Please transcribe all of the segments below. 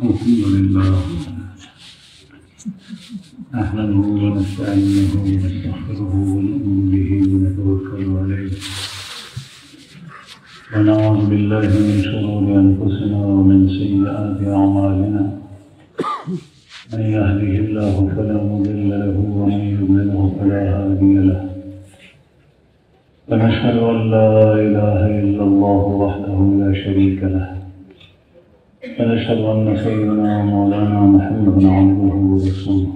الحمد لله نحمده ونستعينه ونستغفره ونؤمن به ونتوكل عليه ونعوذ بالله من شرور أنفسنا ومن سيئات أعمالنا من يهده الله فلا مضل له ومن يضلله فلا هادي له ونشهد أن لا إله إلا الله وحده لا شريك له ونشهد أن سيدنا ومولانا محمدا عبده ورسوله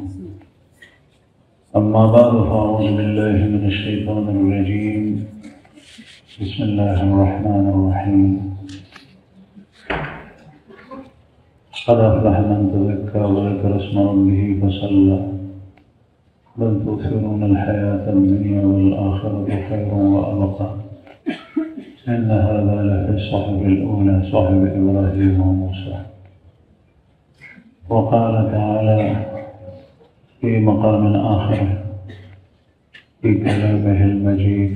أما بعد فأعوذ بالله من الشيطان الرجيم بسم الله الرحمن الرحيم قد أفلح من تزكى وذكر اسم ربه فصلى بل تؤثرون الحياة الدنيا والآخرة خير وأبقى إن هذا لفي الصحف الأولى صحف إبراهيم وموسى. وقال تعالى في مقام آخر في كلامه المجيد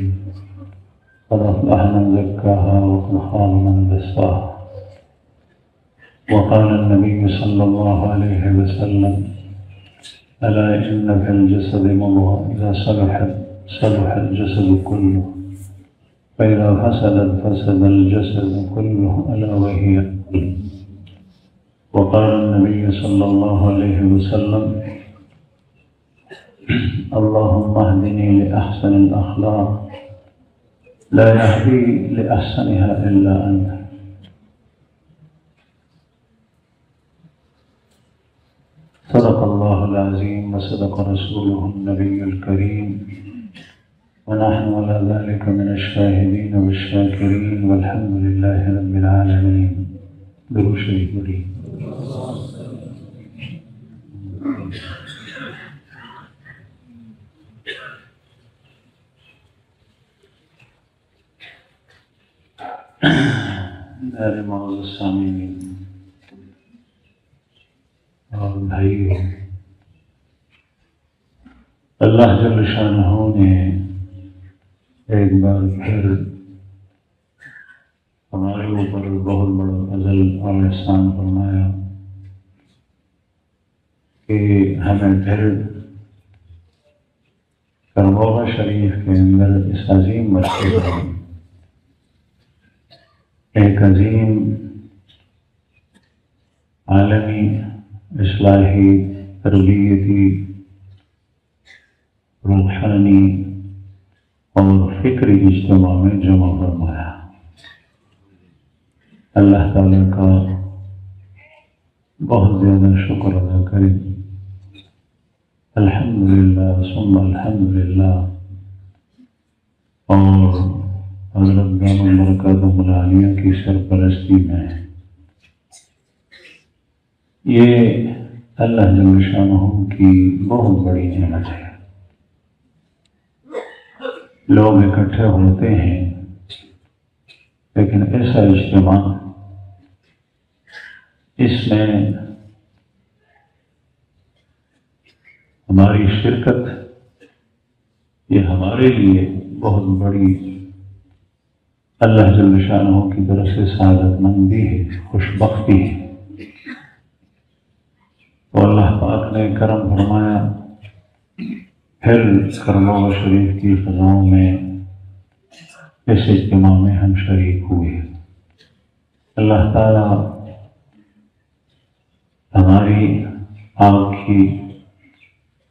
قد أفلح من زكاها وقد خاب من دساها. وقال النبي صلى الله عليه وسلم ألا إن في الجسد مضغة إذا صلح الجسد كله فإذا فسدت فسد الجسد كله ألا وهي القلب. وقال النبي صلى الله عليه وسلم اللهم اهدني لأحسن الأخلاق لا يهدي لأحسنها إلا أنت. صدق الله العظيم وصدق رسوله النبي الكريم ونحن على ذلك من الشاهدين والشاكرين والحمد لله رب العالمين. درود شریف پڑھیے. میرے معزز سامعین اور بھائیو، اللہ جل شانہ نے ایک بار پھر ہمارے اوپر بہت بڑا فضل اور احسان فرمایا کہ ہمیں پھر کربوغہ شریف کے اندر اس عظیم مسجد میں ایک عظیم عالمی اصلاحی تربیتی روحانی اور فکری اجتماع میں جمع فرمایا. اللہ تعالیٰ کا بہت زیادہ شکر ادا کریں. الحمدللہ ثم الحمدللہ. اور حضرت دامن برکاتہ العالیہ کی سرپرستی میں یہ اللہ جل شانہ کی بہت بڑی نعمت ہے. لوگ اکٹھے ہوتے ہیں لیکن ایسا اجتماع، اس میں ہماری شرکت یہ ہمارے لیے بہت بڑی اللہ جل شانہ کی طرف سے سعادت مندی ہے، خوش بختی ہے. تو اللہ پاک نے کرم فرمایا، پھر کربوغہ شریف کی فضاؤں میں اس اجتماع میں ہم شریک ہوئے. اللہ تعالیٰ ہماری آپ کی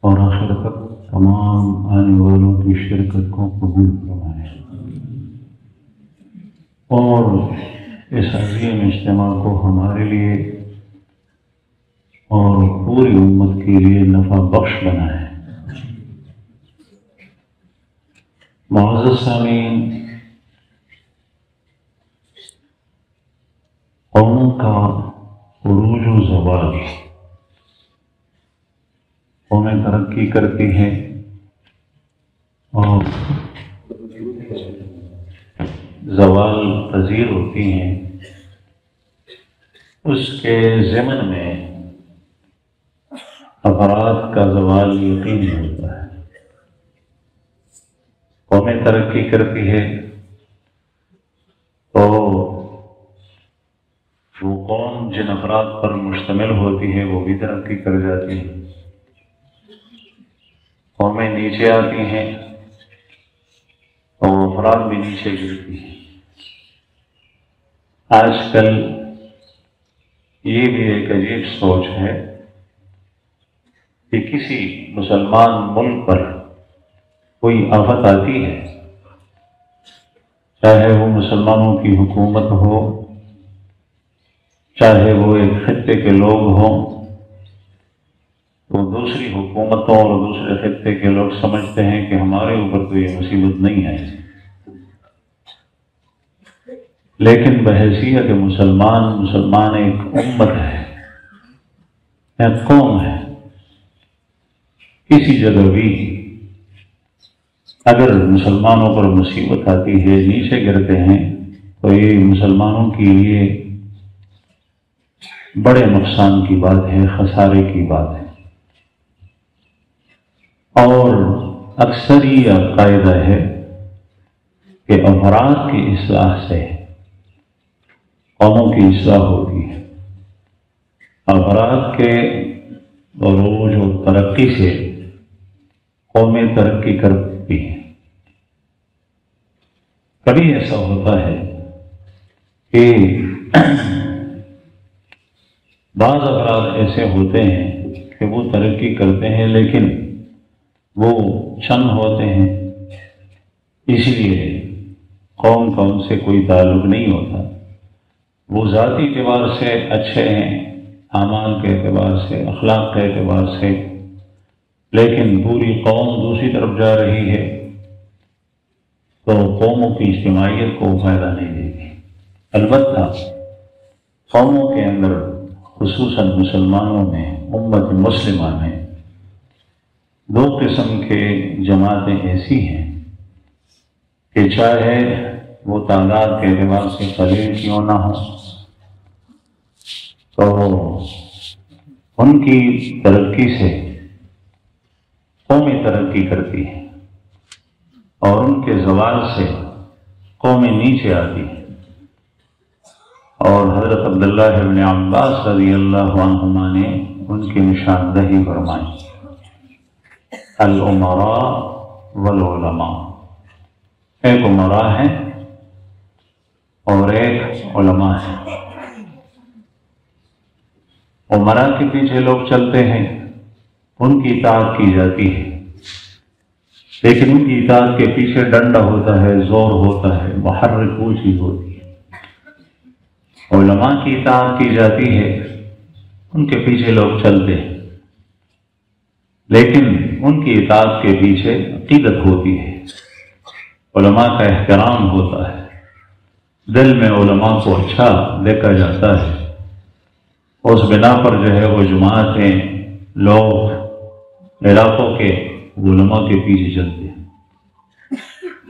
اور آخر تک تمام آنے والوں کی شرکت کو قبول فرمائے اور اس عظیم اجتماع کو ہمارے لیے اور پوری امت کے لیے نفع بخش بنائے. معزز سامعین، قوموں کا عروج و زوال، قومیں ترقی کرتی ہیں اور زوال پذیر ہوتی ہیں. اس کے ضمن میں افراد کا زوال یقینی ہوتا ہے. قومیں ترقی کرتی ہے تو وہ قوم جن افراد پر مشتمل ہوتی ہے وہ بھی ترقی کر جاتی ہے، قومیں نیچے آتی ہیں اور وہ افراد بھی نیچے گرتی ہیں۔ آج کل یہ بھی ایک عجیب سوچ ہے کہ کسی مسلمان ملک پر کوئی آفت آتی ہے، چاہے وہ مسلمانوں کی حکومت ہو، چاہے وہ ایک خطے کے لوگ ہوں، تو دوسری حکومتوں اور دوسرے خطے کے لوگ سمجھتے ہیں کہ ہمارے اوپر تو یہ مصیبت نہیں آئی، لیکن بحیثیت مسلمان ایک امت ہے، ایک قوم ہے۔ کسی جگہ بھی اگر مسلمانوں پر مصیبت آتی ہے، نیچے گرتے ہیں، تو یہ مسلمانوں کی لیے بڑے نقصان کی بات ہے، خسارے کی بات ہے۔ اور اکثر یہ قاعدہ ہے کہ افراد کی اصلاح سے قوموں کی اصلاح ہوتی ہے، افراد کے عروج و ترقی سے قومیں ترقی کرتی ہیں۔ کبھی ایسا ہوتا ہے کہ بعض افراد ایسے ہوتے ہیں کہ وہ ترقی کرتے ہیں لیکن وہ چند ہوتے ہیں، اس لیے قوم کا ان سے کوئی تعلق نہیں ہوتا۔ وہ ذاتی اعتبار سے اچھے ہیں، اعمال کے اعتبار سے، اخلاق کے اعتبار سے، لیکن پوری قوم دوسری طرف جا رہی ہے تو قوموں کی اجتماعیت کو فائدہ نہیں دے گی۔ البتہ قوموں کے اندر خصوصاً مسلمانوں میں، امت مسلمہ میں دو قسم کے جماعتیں ایسی ہیں کہ چاہے وہ تعداد کے اعتبار سے قلیل کیوں نہ ہو، تو ان کی ترقی سے قومیں ترقی کرتی ہیں اور ان کے زوال سے قومیں نیچے آتی ہیں۔ اور حضرت عبداللہ ابن عباس رضی اللہ عنہما نے ان کی نشاندہی فرمائی، الامراء والعلماء، ایک امراء ہے اور ایک علماء ہے۔ امراء کے پیچھے لوگ چلتے ہیں، ان کی اطاعت کی جاتی ہے، لیکن ان کی اطاعت کے پیچھے ڈنڈا ہوتا ہے، زور ہوتا ہے، محرک وہ چیز ہوتی ہے۔ علماء کی اطاعت کی جاتی ہے، ان کے پیچھے لوگ چلتے ہیں، لیکن ان کی اطاعت کے پیچھے عقیدت ہوتی ہے، علماء کا احترام ہوتا ہے، دل میں علماء کو اچھا دیکھا جاتا ہے، اس بنا پر جو ہے وہ جماعتیں، لوگ علاقوں کے علماء کے پیچھے چلتے ہیں۔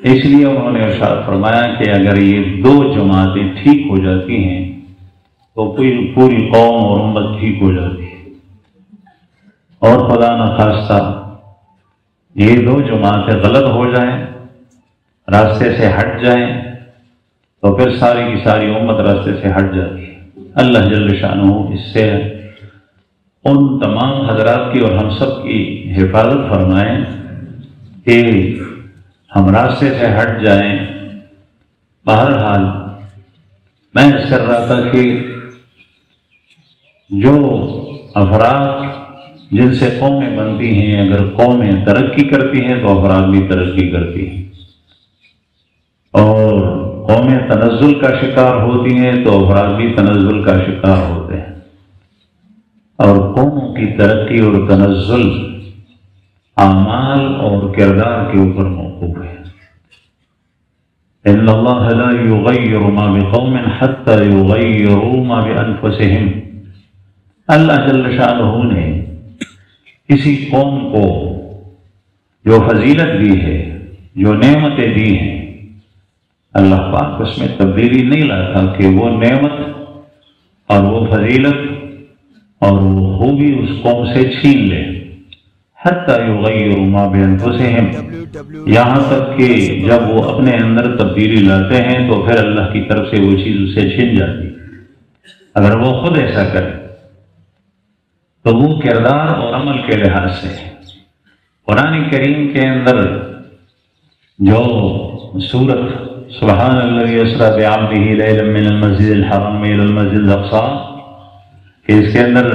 اس لیے انہوں نے ارشاد فرمایا کہ اگر یہ دو جماعتیں ٹھیک ہو جاتی ہیں تو پوری قوم اور امت ٹھیک ہو جاتی ہے، اور خدا نخواستہ یہ دو جماعتیں غلط ہو جائیں، راستے سے ہٹ جائیں، تو پھر ساری کی ساری امت راستے سے ہٹ جاتی ہے۔ اللہ جل شانہ اس سے ان تمام حضرات کی اور ہم سب کی حفاظت فرمائیں کہ ہم راستے سے ہٹ جائیں۔ بہرحال میں اس کر رہا تھا کہ جو افراد جن سے قومیں بنتی ہیں، اگر قومیں ترقی کرتی ہیں تو افراد بھی ترقی کرتی ہیں، اور قومیں تنزل کا شکار ہوتی ہیں تو افراد بھی تنزل کا شکار ہوتے ہیں۔ اور قوموں کی ترقی اور تنزل اعمال اور کردار کے اوپر موقوف ہے۔ ان اللہ لا یغیر ما بقوم حتی یغیروا ما بانفسہم، اللہ جل شانہ نے کسی قوم کو جو فضیلت دی ہے، جو نعمتیں دی ہیں، اللہ پاک اس میں تبدیلی نہیں لاتا کہ وہ نعمت اور وہ فضیلت اور وہ خوبی اس قوم سے چھین لے، حتی یغیروا ما بانفسہم، یہاں تک کہ جب وہ اپنے اندر تبدیلی لاتے ہیں تو پھر اللہ کی طرف سے وہ چیز اسے چھن جاتی ہے۔ اگر وہ خود ایسا کرے تو وہ کردار اور عمل کے لحاظ سے قرآن کریم کے اندر جو سورت سبحان الذی اسریٰ بعبدہ لیلا من المسجد الحرام الی المسجد الاقصی کہ اس کے اندر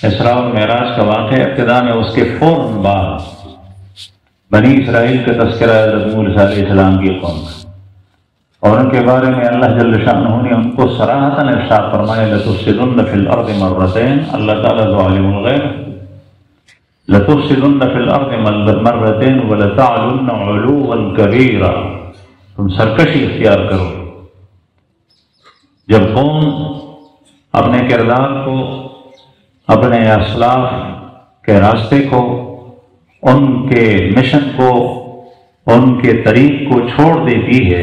اسراء اور معراج کا واقعہ ابتدا میں اس کے فوراً بعد بنی اسرائیل کا تذکرہ حضرت موسیٰ علیہ السلام کی قوم کا، اور ان کے بارے میں اللہ جل شانہ نے ان کو صراحتاً ارشاد فرمایا لتفسدن فی الارض مرتین، اللہ تعالیٰ جو عالم الغیب، لتفسدن فی الارض مرتین ولتعلن علوا کبیرا، تم سرکشی اختیار کرو۔ جب قوم اپنے کردار کو، اپنے اسلاف کے راستے کو، ان کے مشن کو، ان کے طریق کو چھوڑ دیتی ہے،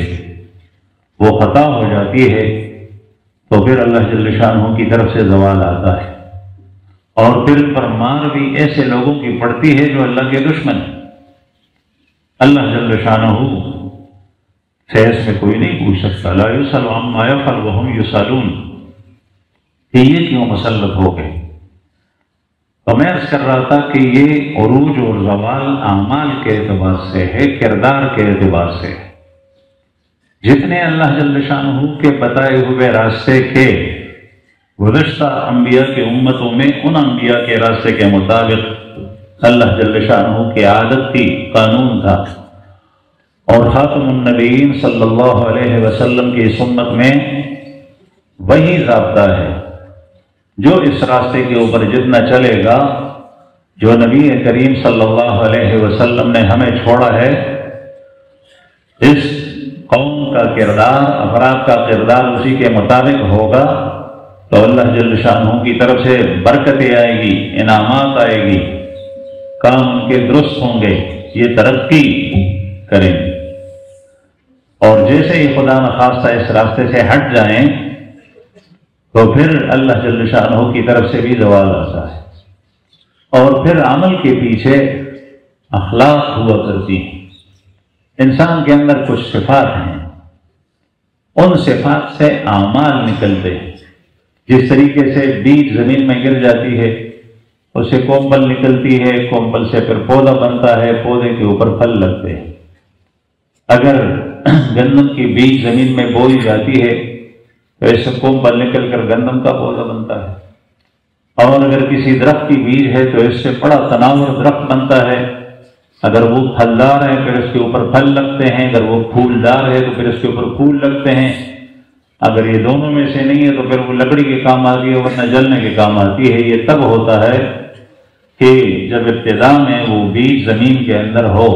وہ خطا ہو جاتی ہے، تو پھر اللہ جل شانہ کی طرف سے زوال آتا ہے، اور پھر پر مار بھی ایسے لوگوں کی پڑتی ہے جو اللہ کے دشمن ہیں۔ اللہ جل شانہ سے اس میں کوئی نہیں پوچھ سکتا، لا یسأل عما یفعل وہم یسألون، کہ یہ کیوں مسلط ہو گئے۔ تو میں عرض کر رہا تھا کہ یہ عروج اور زوال اعمال کے اعتبار سے ہے، کردار کے اعتبار سے ہے۔ جتنے اللہ جل شانہ کے بتائے ہوئے راستے کے گزشتہ انبیاء کے امتوں میں ان انبیاء کے راستے کے مطابق اللہ جل شانہ کی عادت تھی، قانون تھا، اور خاتم النبیین صلی اللہ علیہ وسلم کی سنت میں وہی ضابطہ ہے۔ جو اس راستے کے اوپر جتنا چلے گا، جو نبی کریم صلی اللہ علیہ وسلم نے ہمیں چھوڑا ہے، اس قوم کا کردار، افراد کا کردار اسی کے مطابق ہوگا تو اللہ جل شانہ کی طرف سے برکتیں آئے گی، انعامات آئے گی، کام ان کے درست ہوں گے، یہ ترقی کریں گے۔ اور جیسے ہی خدا نخواستہ اس راستے سے ہٹ جائیں تو پھر اللہ جل شانہ کی طرف سے بھی زوال آتا ہے، اور پھر عمل کے پیچھے اخلاق ہوا کرتی ہیں۔ انسان کے اندر کچھ صفات ہیں، ان صفات سے اعمال نکلتے ہیں۔ جس طریقے سے بیج زمین میں گر جاتی ہے، اس سے کومبل نکلتی ہے، کومبل سے پھر پودا بنتا ہے، پودے کے اوپر پھل لگتے ہیں۔ اگر گندم کی بیج زمین میں بوئی جاتی ہے تو اس سے کومبل نکل کر گندم کا پودا بنتا ہے، اور اگر کسی درخت کی بیج ہے تو اس سے بڑا تناور درخت بنتا ہے۔ اگر وہ پھلدار ہے پھر اس کے اوپر پھل لگتے ہیں، اگر وہ پھولدار ہے تو پھر اس کے اوپر پھول لگتے ہیں۔ اگر یہ دونوں میں سے نہیں ہے تو پھر وہ لکڑی کے کام آتی ہے، ورنہ جلنے کے کام آتی ہے۔ یہ تب ہوتا ہے کہ جب ابتدا میں وہ بیج زمین کے اندر ہو،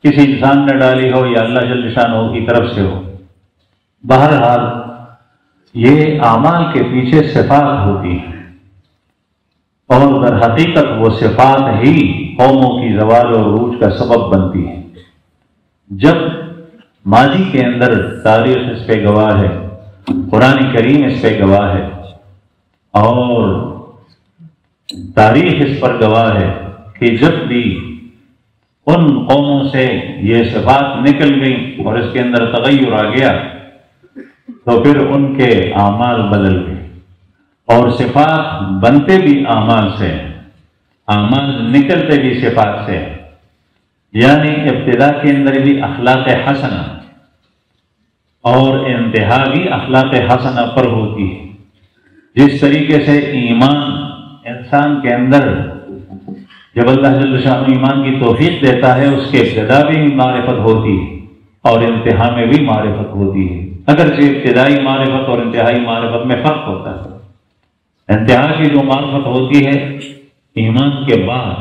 کسی انسان نے ڈالی ہو یا اللہ جل شانہ کی طرف سے ہو۔ بہرحال یہ اعمال کے پیچھے صفات ہوتی ہیں، اور در حقیقت وہ صفات ہی قوموں کی زوال اور عروج کا سبب بنتی ہیں۔ جب ماضی کے اندر تاریخ اس پہ گواہ ہے، قرآن کریم اس پہ گواہ ہے، اور تاریخ اس پر گواہ ہے کہ جب بھی ان قوموں سے یہ صفات نکل گئی اور اس کے اندر تغیر آ گیا تو پھر ان کے اعمال بدل گئے، اور صفات بنتے بھی اعمال سے، اعمال نکلتے بھی صفات سے، یعنی ابتدا کے اندر بھی اخلاق حسنہ اور انتہا بھی اخلاق حسنہ پر ہوتی ہے۔ جس طریقے سے ایمان انسان کے اندر جب اللہ جل شانہ ایمان کی توفیق دیتا ہے، اس کے ابتدا بھی معرفت ہوتی ہے اور انتہا میں بھی معرفت ہوتی ہے، اگرچہ ابتدائی معرفت اور انتہائی معرفت میں فرق ہوتا ہے۔ انتہا کی جو معرفت ہوتی ہے ایمان کے بعد،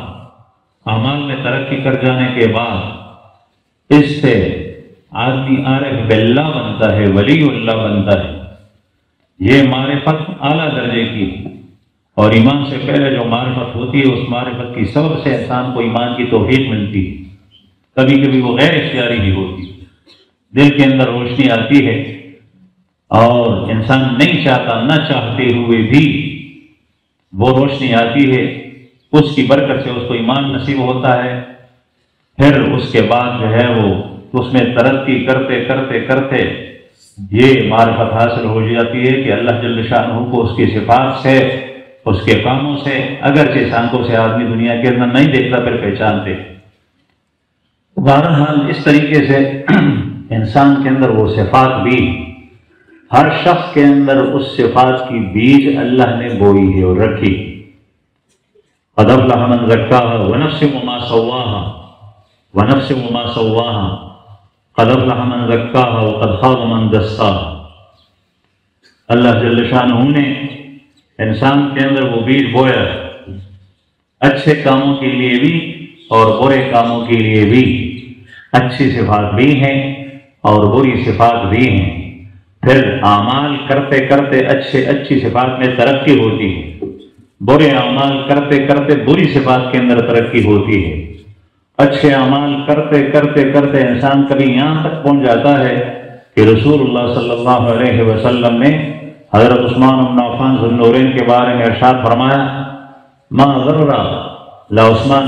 اعمال میں ترقی کر جانے کے بعد، اس سے آدمی عارف باللہ بنتا ہے، ولی اللہ بنتا ہے۔ یہ معرفت اعلیٰ درجے کی، اور ایمان سے پہلے جو معرفت ہوتی ہے اس معرفت کی سبب سے انسان کو ایمان کی توفیق ملتی ہے۔ کبھی کبھی وہ غیر اختیاری بھی ہوتی ہے، دل کے اندر روشنی آتی ہے اور انسان نہیں چاہتا، نہ چاہتے ہوئے بھی وہ روشنی آتی ہے، اس کی برکت سے اس کو ایمان نصیب ہوتا ہے۔ پھر اس کے بعد جو ہے وہ اس میں ترقی کرتے کرتے کرتے یہ معرفت حاصل ہو جاتی ہے کہ اللہ جل شانہ کو اس کی صفات سے، اس کے کاموں سے، اگرچہ آنکھوں سے آدمی دنیا کے اندر نہیں دیکھتا پھر پہچانتے۔ بہرحال اس طریقے سے انسان کے اندر وہ صفات بھی، ہر شخص کے اندر اس صفات کی بیج اللہ نے بوئی ہے اور رکھی۔ قد افلح من زکاها ونفس وما سواها ونفس وما سواها قد افلح من زکاها وقد خاب من دساها۔ اللہ جل شانہ نے انسان کے اندر وہ بیج بویا، اچھے کاموں کے لیے بھی اور برے کاموں کے لیے بھی۔ اچھی صفات بھی ہیں اور بری صفات بھی ہیں، پھر اعمال کرتے کرتے اچھی صفات میں ترقی ہوتی ہے، برے اعمال کرتے کرتے بری صفات کے اندر ترقی ہوتی ہے۔ اچھے اعمال کرتے کرتے کرتے انسان کبھی یہاں تک پہنچ جاتا ہے کہ رسول اللہ صلی اللہ علیہ وسلم نے حضرت عثمان بن عفان ذو النورین کے بارے میں ارشاد فرمایا، ما ضر لا عثمان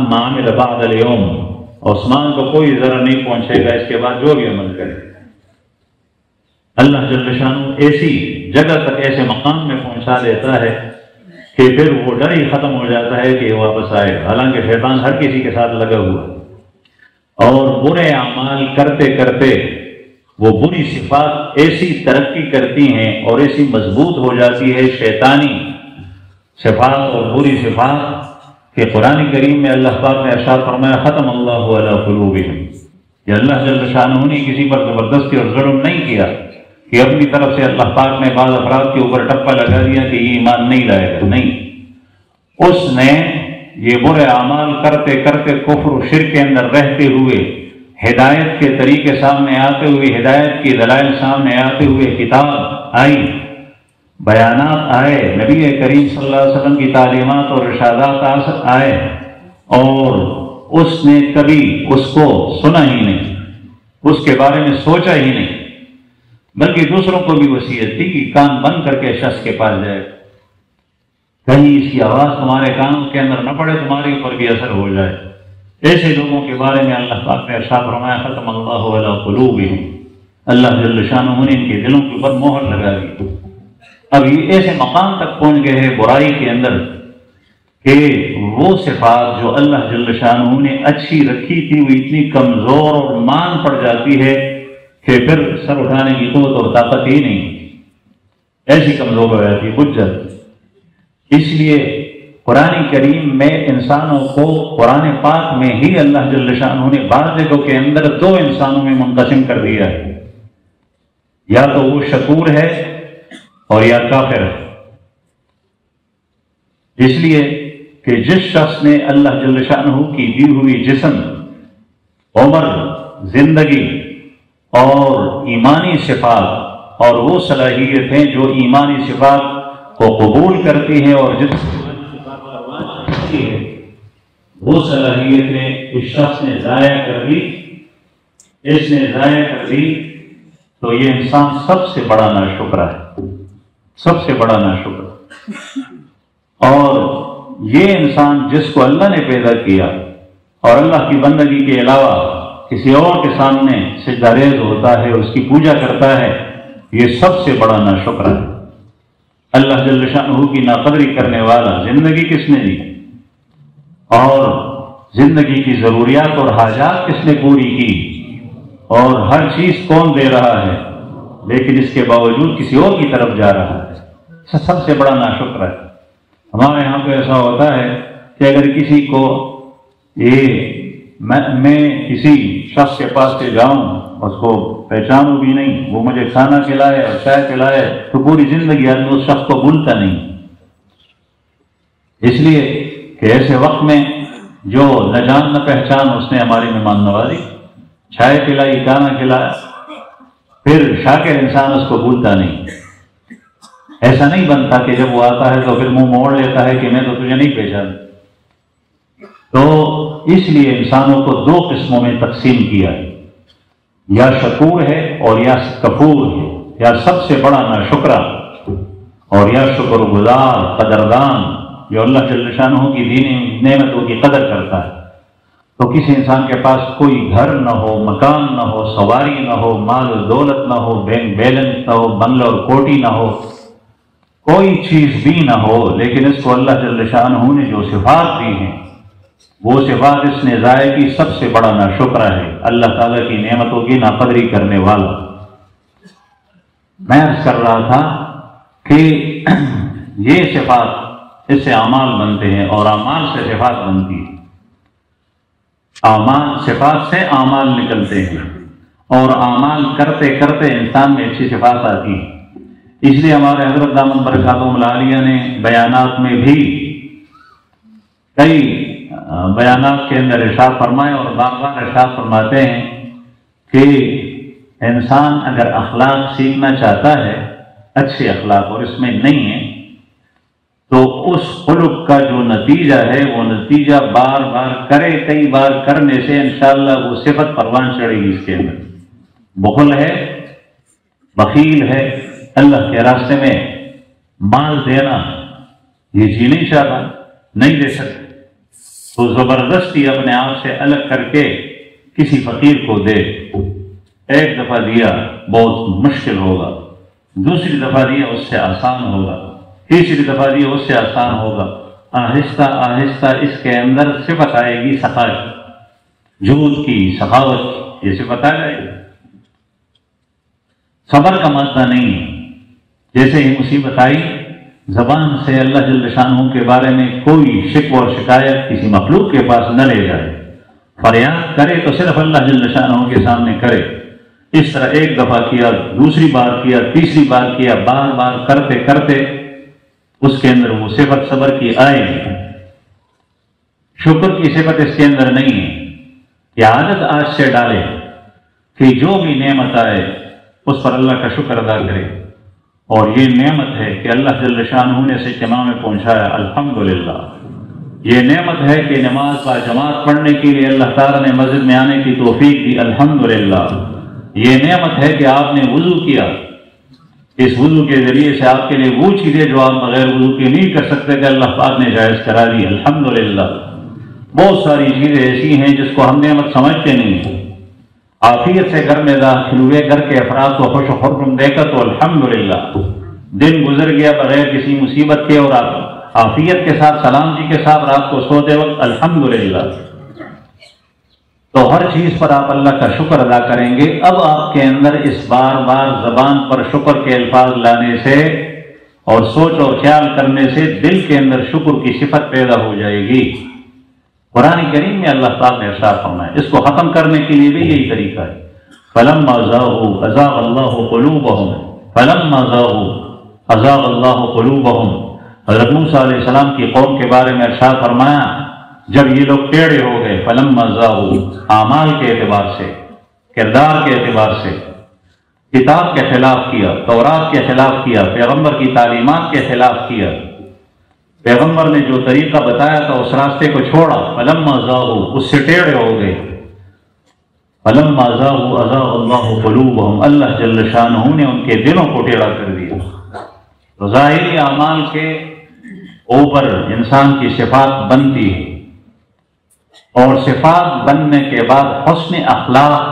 ما عمل بعد اليوم، عثمان کو کوئی ضرر نہیں پہنچے گا اس کے بعد جو بھی عمل کرے۔ اللہ جل شانہ ایسی جگہ تک، ایسے مقام میں پہنچا دیتا ہے کہ پھر وہ ڈر ہی ختم ہو جاتا ہے کہ واپس آئے، حالانکہ شیطان ہر کسی کے ساتھ لگا ہوا ہے۔ اور برے اعمال کرتے کرتے وہ بری صفات ایسی ترقی کرتی ہیں اور ایسی مضبوط ہو جاتی ہے شیطانی صفات اور بری صفات کہ قرآن کریم میں اللہ پاک نے ارشاد فرمایا، ختم اللہ علی قلوبہم، کہ اللہ جل شانہ نے کسی پر زبردستی اور ظلم نہیں کیا کہ اپنی طرف سے اللہ پاک نے بعض افراد کے اوپر ٹپا لگا دیا کہ یہ ایمان نہیں لائے گا، نہیں، اس نے یہ برے اعمال کرتے کرتے کفر و شرک کے اندر رہتے ہوئے، ہدایت کے طریقے سامنے آتے ہوئے، ہدایت کی دلائل سامنے آتے ہوئے کتاب آئی، بیانات آئے، نبی کریم صلی اللہ علیہ وسلم کی تعلیمات اور ارشادات آئے، اور اس نے کبھی اس کو سنا ہی نہیں، اس کے بارے میں سوچا ہی نہیں، بلکہ دوسروں کو بھی وصیت تھی کہ کان بند کر کے شخص کے پاس جائے، کہیں اس کی آواز تمہارے کانوں کے اندر نہ پڑے، تمہارے اوپر بھی اثر ہو جائے۔ ایسے لوگوں کے بارے میں اللہ پاک نے ارشاد فرمایا، ختم اللہ علی قلوبہم، اللہ جل شانہ نے ان کے دلوں کے اوپر مہر لگا دی۔ اب یہ ایسے مقام تک پہنچ گئے ہیں برائی کے اندر کہ وہ صفات جو اللہ جل شانہ نے اچھی رکھی تھی وہ اتنی کمزور اور مان پڑ جاتی ہے کہ پھر سر اٹھانے کی قوت اور طاقت ہی نہیں، ایسی کمزور ہو جاتی ہے حجت۔ اس لیے قرآن کریم میں انسانوں کو، قرآن پاک میں ہی اللہ جل شانہ نے بعض جگہوں کے اندر دو انسانوں میں منقسم کر دیا ہے، یا تو وہ شکور ہے اور یا کافر ہے۔ اس لیے کہ جس شخص نے اللہ جل شانہ کی دی ہوئی جسم، عمر، زندگی اور ایمانی صفات اور وہ صلاحیتیں جو ایمانی صفات کو قبول کرتی ہیں اور جس وہ صلاحیتیں اس شخص نے ضائع کر دی، اس نے ضائع کر دی، تو یہ انسان سب سے بڑا ناشکر ہے، سب سے بڑا ناشکر۔ اور یہ انسان جس کو اللہ نے پیدا کیا اور اللہ کی بندگی کے علاوہ کسی اور کے سامنے سجدہ ریز ہوتا ہے، اس کی پوجا کرتا ہے، یہ سب سے بڑا ناشکر ہے۔ اللہ جل شانہ کی ناقدری کرنے والا زندگی کس نے دی اور زندگی کی ضروریات اور حاجات کس نے پوری کی اور ہر چیز کون دے رہا ہے، لیکن اس کے باوجود کسی اور کی طرف جا رہا ہے، سب سے بڑا ناشکر ہے۔ ہمارے یہاں پہ ایسا ہوتا ہے کہ اگر کسی کو میں کسی شخص کے پاس سے جاؤں، اس کو پہچانوں بھی نہیں، وہ مجھے کھانا کھلائے اور چائے پلائے تو پوری زندگی آدمی اس شخص کو بھولتا نہیں، اس لیے کہ ایسے وقت میں جو نہ جان نہ پہچان اس نے ہماری مہمان نوازی، چائے پلائی، کھانا کھلایا، پھر شاکر انسان اس کو بھولتا نہیں۔ ایسا نہیں بنتا کہ جب وہ آتا ہے تو پھر منہ موڑ لیتا ہے کہ میں تو تجھے نہیں پہچانتا۔ تو اس لیے انسانوں کو دو قسموں میں تقسیم کیا ہے، یا شکور ہے اور یا کفور ہے، یا سب سے بڑا ناشکرا اور یا شکر گزار قدردان جو اللہ جل شانہ کی دینی نعمتوں کی قدر کرتا ہے۔ تو کسی انسان کے پاس کوئی گھر نہ ہو، مکان نہ ہو، سواری نہ ہو، مال و دولت نہ ہو، بینک بیلنس نہ ہو، بنگلہ اور کوٹی نہ ہو، کوئی چیز بھی نہ ہو، لیکن اس کو اللہ جل شانہ نے جو صفات دی ہیں وہ صفات اس نے ضائع کی، سب سے بڑا ناشکر ہے، اللہ تعالیٰ کی نعمتوں کی ناقدری کرنے والا۔ میں عرض کر رہا تھا کہ یہ صفات، اس سے اعمال بنتے ہیں اور اعمال سے صفات بنتی ہیں، اعمال صفات سے اعمال نکلتے ہیں اور اعمال کرتے کرتے انسان میں اچھی صفات آتی ہیں۔ اس لیے ہمارے حضرت دامن برکاتہم العالیہ نے بیانات میں بھی کئی بیانات کے اندر ارشاد فرمائے اور بار بار ارشاد فرماتے ہیں کہ انسان اگر اخلاق سیکھنا چاہتا ہے، اچھے اخلاق، اور اس میں نہیں ہے، تو اس خلق کا جو نتیجہ ہے وہ نتیجہ بار بار کرے، کئی بار کرنے سے انشاءاللہ وہ صفت پروان چڑھے گی اس کے اندر۔ بخل ہے، بخیل ہے، اللہ کے راستے میں مال دینا یہ جی نہیں چاہتا، نہیں دے سکتا، تو زبردستی اپنے آپ سے الگ کر کے کسی فقیر کو دے۔ ایک دفعہ دیا بہت مشکل ہوگا، دوسری دفعہ دیا اس سے آسان ہوگا، تیسری دفعہ دیا اس سے آسان ہوگا، آہستہ آہستہ اس کے اندر صفت آئے گی سخا کی، جود کی، سخاوت کی، یہ صفت آ جائے گی۔ صبر کا مادہ نہیں ہے، جیسے ہی مصیبت آئی زبان سے اللہ جل شانہ کے بارے میں کوئی شکوہ اور شکایت کسی مخلوق کے پاس نہ لے جائے، فریاد کرے تو صرف اللہ جل شانہ کے سامنے کرے۔ اس طرح ایک دفعہ کیا، دوسری بار کیا، تیسری بار کیا، بار بار کرتے کرتے اس کے اندر وہ صفت صبر کی آئے گی۔ شکر کی صفت اس کے اندر نہیں ہے کہ عادت آج سے ڈالے کہ جو بھی نعمت آئے اس پر اللہ کا شکر ادا کرے، اور یہ نعمت ہے کہ اللہ جل شانہ نے اسے جماع میں پہنچایا، الحمدللہ۔ یہ نعمت ہے کہ نماز با جماعت پڑھنے کے لیے اللہ تعالیٰ نے مسجد میں آنے کی توفیق دی، الحمدللہ۔ یہ نعمت ہے کہ آپ نے وضو کیا، اس وضو کے ذریعے سے آپ کے لیے وہ چیزیں جو آپ بغیر وضو کے نہیں کر سکتے کہ اللہ پاک نے جائز کرا دی، الحمدللہ۔ بہت ساری چیزیں ایسی ہیں جس کو ہم نعمت سمجھتے نہیں ہیں۔ عافیت سے گھر میں داخل ہوئے، گھر کے افراد کو خوش و خرم دیکھا تو الحمدللہ۔ دن گزر گیا بغیر کسی مصیبت کے اور عافیت کے ساتھ، سلامتی کے ساتھ رات کو سوتے وقت الحمدللہ۔ تو ہر چیز پر آپ اللہ کا شکر ادا کریں گے۔ اب آپ کے اندر اس بار بار زبان پر شکر کے الفاظ لانے سے اور سوچ اور خیال کرنے سے دل کے اندر شکر کی صفت پیدا ہو جائے گی۔ قرآن کریم میں اللہ تعالیٰ نے ارشاد فرمایا، اس کو ختم کرنے کے لیے بھی یہی طریقہ ہے۔ فَلَمَّا زَاغُوا أَزَاغَ اللَّهُ قُلُوبَهُمْ فَلَمَّا زَاغُوا أَزَاغَ اللَّهُ قُلُوبَهُمْ۔ حضرت موسیٰ علیہ السلام کی قوم کے بارے میں ارشاد فرمایا، جب یہ لوگ ٹیڑھے ہو گئے، فَلَمَّا زَاغُوا، اعمال کے اعتبار سے، کردار کے اعتبار سے، کتاب کے خلاف کیا، تورات کے خلاف کیا، پیغمبر کی تعلیمات کے خلاف کیا، پیغمبر نے جو طریقہ بتایا تھا اس راستے کو چھوڑا، فَلَمَّا زَاغُوا، اس سے ٹیڑھے ہو گئے، فَلَمَّا زَاغُوا أَزَاغَ اللَّهُ قُلُوبَهُمْ، اللہ جل شانہ نے ان کے دلوں کو ٹیڑھا کر دیا۔ تو ظاہری اعمال کے اوپر انسان کی صفات بنتی ہے، اور صفات بننے کے بعد حسن اخلاق،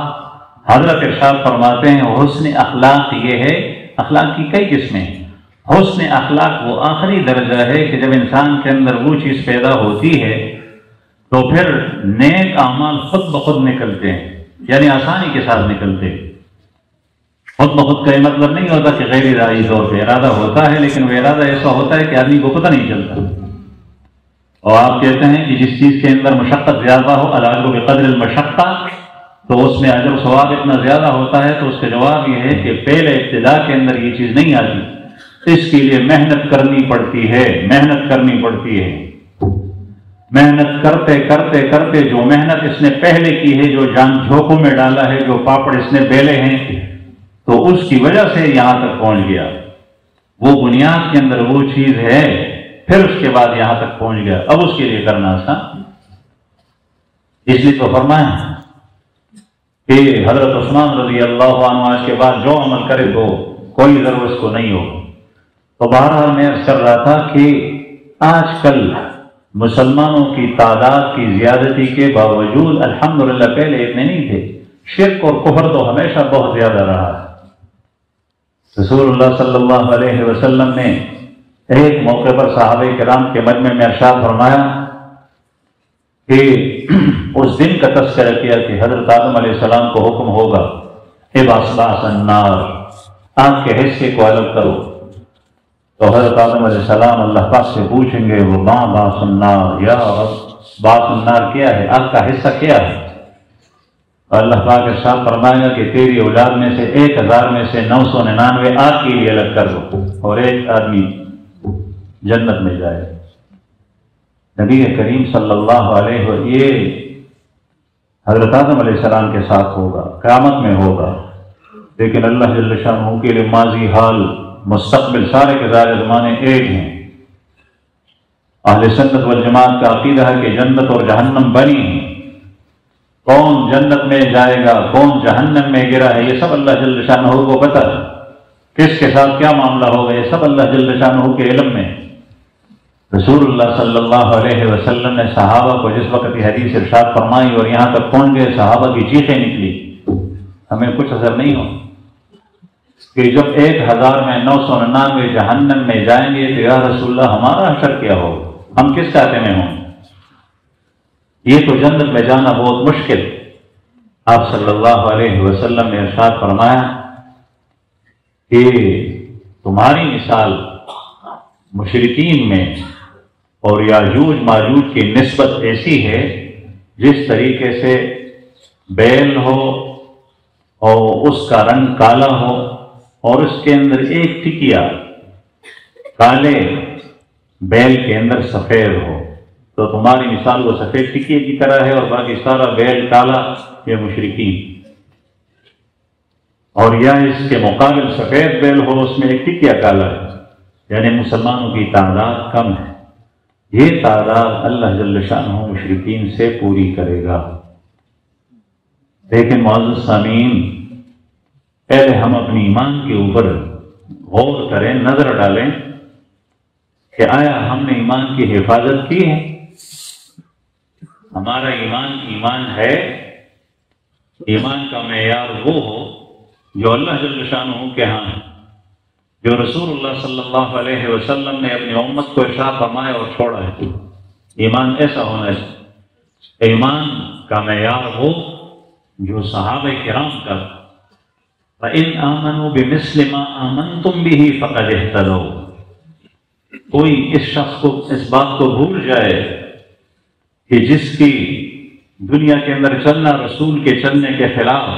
حضرت ارشاد فرماتے ہیں حسن اخلاق یہ ہے، اخلاق کی کئی قسمیں ہیں۔ حسن اخلاق وہ آخری درجہ ہے کہ جب انسان کے اندر وہ چیز پیدا ہوتی ہے تو پھر نیک اعمال خود بخود نکلتے ہیں، یعنی آسانی کے ساتھ نکلتے ہیں۔ خود بخود کا یہ مطلب نہیں ہوتا کہ غیر ارادی طور پہ ارادہ ہوتا ہے، لیکن وہ ارادہ ایسا ہوتا ہے کہ آدمی کو پتہ نہیں چلتا۔ اور آپ کہتے ہیں کہ جس چیز کے اندر مشقت زیادہ ہو، الاجر بقدر المشقہ، تو اس میں اجر و ثواب اتنا زیادہ ہوتا ہے۔ تو اس کا جواب یہ ہے کہ پہلے ابتدا کے اندر یہ چیز نہیں آتی، اس کے لیے محنت کرنی پڑتی ہے، محنت کرنی پڑتی ہے۔ محنت کرتے کرتے کرتے جو محنت اس نے پہلے کی ہے، جو جان جھونکوں میں ڈالا ہے، جو پاپڑ اس نے بیلے ہیں، تو اس کی وجہ سے یہاں تک پہنچ گیا۔ وہ بنیاد کے اندر وہ چیز ہے، پھر اس کے بعد یہاں تک پہنچ گیا۔ اب اس کے لیے کرنا آسان، اس لیے تو فرمایا کہ حضرت عثمان رضی اللہ عنہ آج کے بعد جو عمل کرے تو کوئی ضرور اس کو نہیں ہو۔ تو بہرحال میں عرض کر رہا تھا کہ آج کل مسلمانوں کی تعداد کی زیادتی کے باوجود الحمدللہ پہلے اتنے نہیں تھے، شرک اور کفر تو ہمیشہ بہت زیادہ رہا ہے۔ رسول اللہ صلی اللہ علیہ وسلم نے ایک موقع پر صحابہ کرام کے مجمع میں ارشاد فرمایا کہ اس دن کا تذکرہ کیا کہ حضرت آدم علیہ السلام کو حکم ہوگا اباس النار، آگ کے حصے کو الگ کرو، تو حضرت آدم علیہ السلام اللہ پاک سے پوچھیں گے وہ باس النار، یا باس النار کیا ہے، آگ کا حصہ کیا ہے؟ اللہ پاک ارشاد فرمائے گا کہ تیری اولاد میں سے 1000 میں سے 999 آگ کے لیے الگ کر دو اور ایک آدمی جنت میں جائے۔ نبی کریم صلی اللہ علیہ وسلم یہ حضرت آدم علیہ السلام کے ساتھ ہوگا، قیامت میں ہوگا، لیکن اللہ جل شانہ کے لیے ماضی، حال، مستقبل سارے کے سارے زمانے ایک ہیں۔ اہل سنت والجماعت کا عقیدہ ہے کہ جنت اور جہنم بنی ہیں، کون جنت میں جائے گا کون جہنم میں گرا ہے یہ سب اللہ جل شانہ کو پتہ ہے، کس کے ساتھ کیا معاملہ ہوگا یہ سب اللہ جل شانہ کے علم میں۔ رسول اللہ صلی اللہ علیہ وسلم نے صحابہ کو جس وقت یہ حدیث ارشاد فرمائی اور یہاں تک پہنچ گئے، صحابہ کی چیخیں نکلی، ہمیں کچھ اثر نہیں ہو کہ جب 1000 میں 999 جہنم میں جائیں گے تو یا رسول اللہ ہمارا حشر کیا ہوگا، ہم کس کاتے میں ہوں؟ یہ تو جنت میں جانا بہت مشکل۔ آپ صلی اللہ علیہ وسلم نے ارشاد فرمایا کہ تمہاری مثال مشرکین میں اور یاجوج ماجوج کی نسبت ایسی ہے جس طریقے سے بیل ہو اور اس کا رنگ کالا ہو اور اس کے اندر ایک ٹکیا کالے بیل کے اندر سفید ہو، تو تمہاری مثال وہ سفید ٹکیے کی طرح ہے اور باقی سارا بیل کالا، یہ مشرکین۔ اور یا اس کے مقابل سفید بیل ہو اس میں ایک ٹکیا کالا ہے، یعنی مسلمانوں کی تعداد کم ہے۔ یہ تعداد اللہ جل شانہ مشرکین سے پوری کرے گا۔ لیکن معزز سامعین، پہلے ہم اپنی ایمان کے اوپر غور کریں، نظر ڈالیں کہ آیا ہم نے ایمان کی حفاظت کی ہے؟ ہمارا ایمان ہے؟ ایمان کا معیار وہ ہو جو اللہ جل شانہ کے ہاں ہے، جو رسول اللہ صلی اللہ علیہ وسلم نے اپنی امت کو ارشاد فرمایا اور چھوڑا ہے۔ ایمان ایسا ہونا ہے، ایمان کا معیار وہ جو صحابہ کرام کا فَإِنْ آمَنُوا بِمِثْلِ مَا آمَنْتُمْ بِهِ فَقَدِ اهْتَدَوْا۔ کوئی اس شخص کو اس بات کو بھول جائے کہ جس کی دنیا کے اندر چلنا رسول کے چلنے کے خلاف،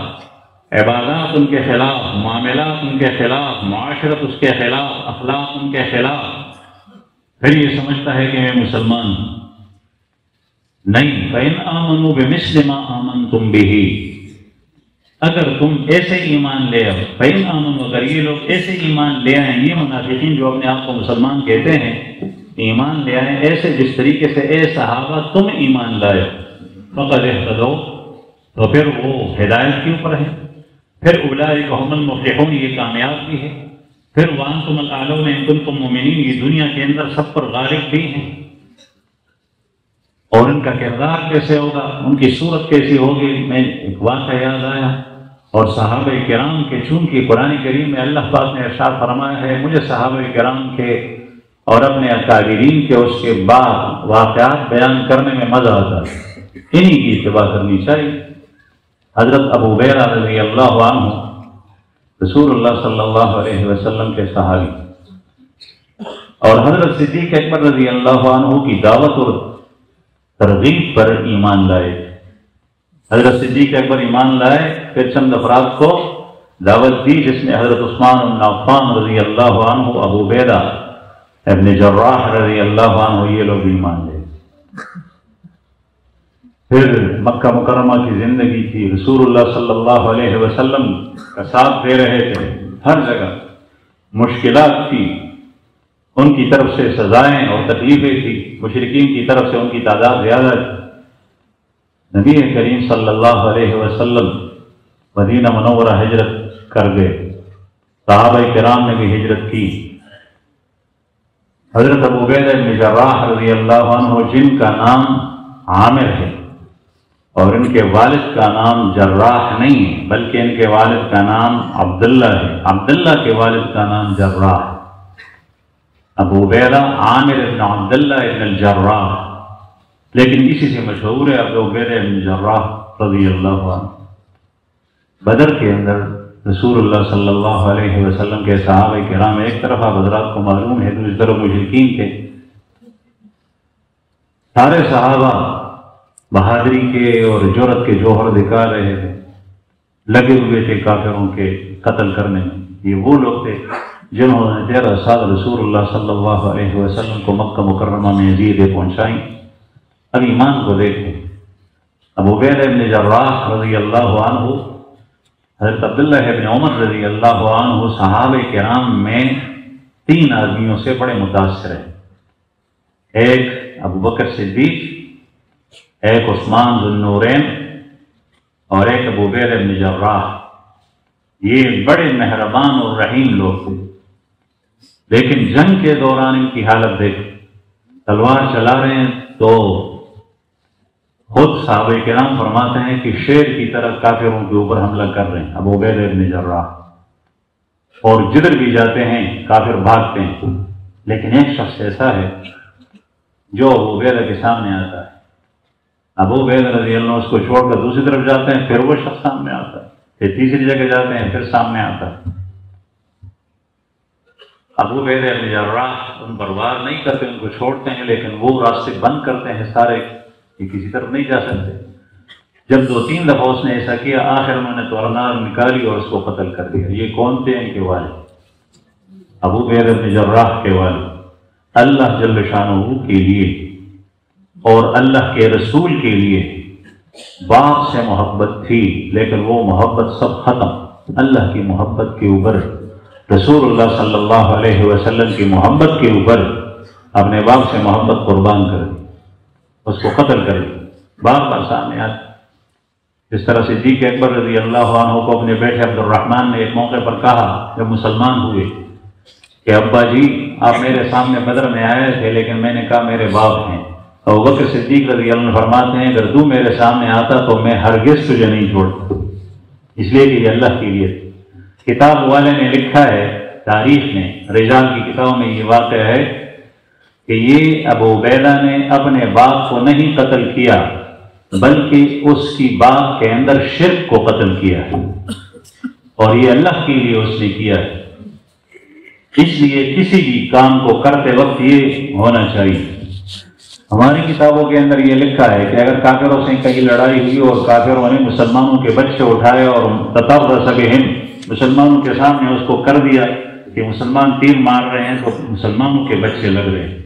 عبادات ان کے خلاف، معاملات ان کے خلاف، معاشرت اس کے خلاف، اخلاق ان کے خلاف، پھر یہ سمجھتا ہے کہ میں مسلمان ہوں۔ نہیں، فَإِنْ آمَنُوا بِمِثْلِ مَا آمَنْتُمْ بِهِ، اگر تم ایسے ایمان لے آؤ، فَإِنْ آمَنُوا، اگر یہ لوگ ایسے ایمان لے آئیں، یہ منافقین جو اپنے آپ کو مسلمان کہتے ہیں، ایمان لے آئیں ایسے جس طریقے سے اے صحابہ تم ایمان لائے، فَقَدِ اهْتَدَوْا، تو پھر وہ ہدایت کے اوپر ہے، پھر اولئک ھم المفلحون، یہ کامیاب بھی ہے، پھر وانتم الاعلون ان کنتم مؤمنین، یہ دنیا کے اندر سب پر غالب بھی ہیں۔ اور ان کا کردار کیسے ہوگا، ان کی صورت کیسی ہوگی؟ میں ایک واقعہ یاد آیا، اور صحابہ کرام کے، چونکہ قرآن کریم میں اللہ پاک نے ارشاد فرمایا ہے، مجھے صحابہ کرام کے اور اپنے اکابرین کے اس کے بعد واقعات بیان کرنے میں مزہ آتا ہے، انہی کی اتباع کرنی چاہیے۔ حضرت ابو ہریرہ رضی اللہ عنہ رسول اللہ صلی اللہ علیہ وسلم کے صحابی، اور حضرت صدیق اکبر رضی اللہ عنہ کی دعوت اور ترغیب پر ایمان لائے۔ حضرت صدیق اکبر ایمان لائے، پھر چند افراد کو دعوت دی، جس میں حضرت عثمان بن عفان رضی اللہ عنہ، ابو عبیدہ ابن جراح رضی اللہ عنہ، یہ لوگ ایمان لے۔ پھر مکہ مکرمہ کی زندگی تھی، رسول اللہ صلی اللہ علیہ وسلم کا ساتھ دے رہے تھے، ہر جگہ مشکلات تھی، ان کی طرف سے سزائیں اور تکلیفیں تھی، مشرکین کی طرف سے ان کی تعداد زیادہ تھی۔ نبی کریم صلی اللہ علیہ وسلم مدینہ منورہ ہجرت کر گئے، صحابہ کرام نے بھی ہجرت کی۔ حضرت ابو عبیدہ بن جراح رضی اللہ عنہ جن کا نام عامر ہے اور ان کے والد کا نام جراح نہیں ہے بلکہ ان کے والد کا نام عبداللہ ہے، عبداللہ کے والد کا نام جراح ہے، ابو عبیدہ عامر بن عبداللہ بن الجراح، لیکن اسی سے مشہور ہے ابو عبیدہ بن جراح رضی اللہ عنہ۔ بدر کے اندر رسول اللہ صلی اللہ علیہ وسلم کے صحابہ کرام ایک طرف حضرات کو معلوم ہے، دوسری طرف مشرکین کے سارے صحابہ بہادری کے اور جرأت کے جوہر دکھا رہے تھے، لگے ہوئے تھے کافروں کے قتل کرنے میں۔ یہ وہ لوگ تھے جنہوں نے 13 سال رسول اللہ صلی اللہ علیہ وسلم کو مکہ مکرمہ میں عزیزیں پہنچائیں۔ اب ایمان کو دیکھیں، ابو عبیدہ بن جراح رضی اللہ عنہ، حضرت عبداللہ بن عمر رضی اللہ عنہ صحابہ کرام میں 3 آدمیوں سے بڑے متاثر ہیں، ایک ابو بکر صدیق، ایک عثمان ذو النورین اور ایک ابو عبیدہ بن جراح۔ یہ بڑے مہربان اور رحیم لوگ تھے، لیکن جنگ کے دوران ان کی حالت دیکھ، تلوار چلا رہے ہیں تو خود صحابہ کرام فرماتے ہیں کہ شیر کی طرح کافروں کے اوپر حملہ کر رہے ہیں ابو عبیدہ بن جراح، اور جدھر بھی جاتے ہیں کافر بھاگتے ہیں، لیکن ایک شخص ایسا ہے جو ابو عبیدہ کے سامنے آتا ہے، ابو عبیدہ رضی اللہ عنہ اس کو چھوڑ کر دوسری طرف جاتے ہیں، پھر وہ شخص سامنے آتا ہے، پھر تیسری جگہ جاتے ہیں، پھر سامنے آتا ہے۔ ابو عبیدہ بن جراح ان پر وار نہیں کرتے، ان کو چھوڑتے ہیں، لیکن وہ راستے بند کرتے ہیں سارے، یہ کسی طرف نہیں جا سکتے۔ جب 2-3 دفعہ اس نے ایسا کیا، آخر میں نے تورنار نکالی اور اس کو قتل کر دیا۔ یہ کون تھے؟ ان کے والد، ابو عبیدہ بن جراح کے والد۔ اللہ جل شانہ کے لیے اور اللہ کے رسول کے لیے باپ سے محبت تھی، لیکن وہ محبت سب ختم۔ اللہ کی محبت کے اوپر، رسول اللہ صلی اللہ علیہ وسلم کی محبت کے اوپر اپنے باپ سے محبت قربان کر دی، اس کو قتل کر دی۔ بار بار سامنے آتا، اس طرح صدیق اکبر رضی اللہ عنہ کو اپنے بیٹے عبد الرحمن نے ایک موقع پر کہا جب مسلمان ہوئے کہ ابا جی آپ میرے سامنے بدر میں آئے تھے، لیکن میں نے کہا میرے باپ ہیں۔ ابو بکر صدیق رضی اللہ عنہ فرماتے ہیں اگر تو میرے سامنے آتا تو میں ہرگز تجھے نہیں چھوڑتا، اس لیے کہ یہ اللہ کے لیے۔ کتاب والے نے لکھا ہے، تاریخ میں، رجال کی کتابوں میں یہ واقعہ ہے کہ یہ ابو عبیدہ نے اپنے باپ کو نہیں قتل کیا، بلکہ اس کی باپ کے اندر شرک کو قتل کیا ہے، اور یہ اللہ کے لیے اس نے کیا ہے۔ اس لیے کسی بھی کام کو کرتے وقت یہ ہونا چاہیے۔ ہماری کتابوں کے اندر یہ لکھا ہے کہ اگر کافروں سے کہیں لڑائی ہوئی اور کافروں نے مسلمانوں کے بچے اٹھائے اور تطرس بہم، مسلمانوں کے سامنے اس کو کر دیا کہ مسلمان تیر مار رہے ہیں تو مسلمانوں کے بچے لگ رہے ہیں،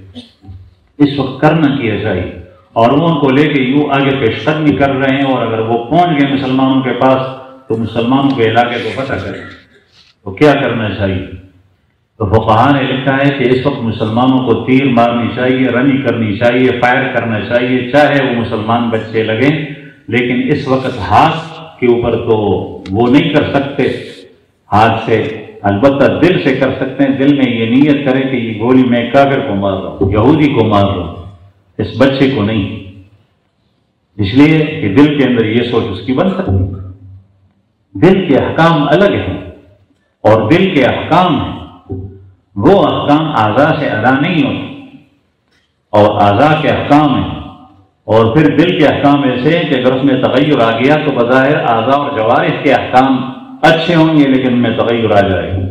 اس وقت کرنا کیا چاہیے، اور وہ ان کو لے کے یوں آگے پیش قدمی کر رہے ہیں، اور اگر وہ پہنچ گئے مسلمانوں کے پاس تو مسلمانوں کے علاقے کو فتح کریں، تو کیا کرنا چاہیے؟ تو فقہاء نے لکھا ہے کہ اس وقت مسلمانوں کو تیر مارنی چاہیے، رمی کرنی چاہیے، فائر کرنا چاہیے، چاہے وہ مسلمان بچے لگیں، لیکن اس وقت ہاتھ کے اوپر تو وہ نہیں کر سکتے ہاتھ سے، البتہ دل سے کر سکتے ہیں۔ دل میں یہ نیت کرے کہ یہ گولی میں کافر کو مار رہا ہوں، یہودی کو مار رہا ہوں، اس بچے کو نہیں، اس لیے کہ دل کے اندر یہ سوچ اس کی بن سکتی ہے۔ دل کے احکام الگ ہیں، اور دل کے احکام ہیں وہ احکام اعضاء سے ادا نہیں ہوتے، اور اعضاء کے احکام ہیں، اور پھر دل کے احکام ایسے ہیں کہ اگر اس میں تغیر آ گیا تو بظاہر اعضاء اور جوارح کے احکام اچھے ہوں گے، لیکن ان میں تغیر آ جائے گا،